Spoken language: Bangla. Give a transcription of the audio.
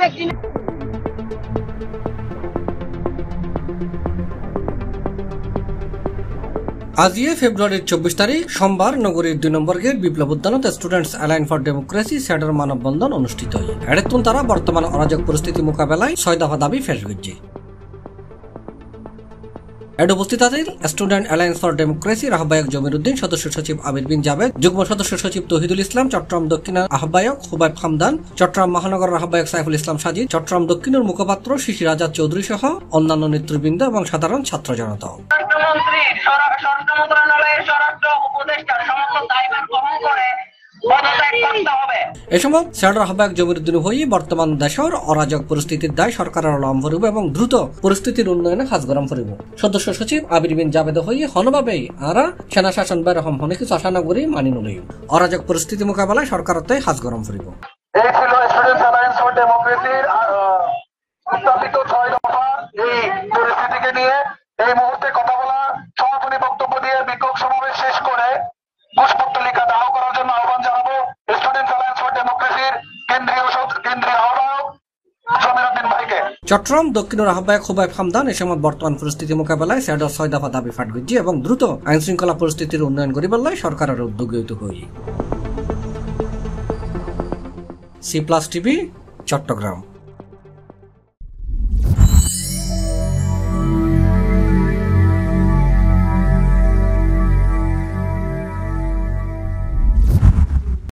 আজ ফেব্রুয়ারির 24 তারিখ সোমবার নগরীর 2 নম্বর গেট বিপ্লব উদ্যানত students alliance for democracy Sudder মানববন্ধন অনুষ্ঠিত হয়। এড়েতুন তারা বর্তমান অরাজক পরিস্থিতি মোকাবেলায় 6 দফা দাবি পেশ করছে। এড উপস্থিত আছেন স্টুডেন্ট অ্যালায়েন্স ফর ডেমোক্রেসির আহ্বায়ক জমির উদ্দিন, সদস্য সচিব আমির বিন জাবেদ, যুগ্ম সদস্য সচিব তৌহিদুল ইসলাম, চট্টগ্রাম দক্ষিণের আহ্বায়ক হুবাইব হামদান, চট্টগ্রাম মহানগরের আহ্বায়ক সাইফুল ইসলাম সাজিদ, চট্টগ্রাম দক্ষিণের মুখপাত্র শিশির আজাদ চৌধুরী সহ অন্যান্য নেতৃবৃন্দ এবং সাধারণ ছাত্র জনতা। এ সময় স্যাডার আহ্বায়ক জমির উদ্দিন হই বর্তমান দেশের অরাজক পরিস্থিতির দায় সরকারের অবলম্বন করিব এবং দ্রুত পরিস্থিতির উন্নয়নে কাজ গরম করিব। সদস্য সচিব আবির বিন জাবেদ হই হনভাবেই আরা সেনা শাসন বেরহম হনে কিছু আশা নগরী মানি নলই অরাজক পরিস্থিতি মোকাবেলায় সরকারতে কাজ গরম করিব। এই ছিল স্টুডেন্টস অ্যালায়েন্স ফর ডেমোক্রেসির উত্থাপিত 6 দফা এই পরিস্থিতিকে নিয়ে এই মুহূর্তে কথা বলা, সমাপনী বক্তব্য দিয়ে বিক্ষোভ সমাবেশ শেষ করে ঘোষপত্রিকা দাহ করার জন্য আহ্বান জানাবো স্টুডেন্টস অ্যালায়েন্স ফর ডেমোক্রেসির কেন্দ্রীয় আহ্বায়ক জমির উদ্দিন ভাইকে। চট্টগ্রাম দক্ষিণের আহ্বায়ক হুবাইব হামদান এ সময় বর্তমান পরিস্থিতি মোকাবেলায় স্যাডার 6 দফা দাবি ফাট করছে এবং দ্রুত আইন শৃঙ্খলা পরিস্থিতির উন্নয়ন করিবার লাই সরকারের উদ্যোগিত হই। C+ TV, Chittagong.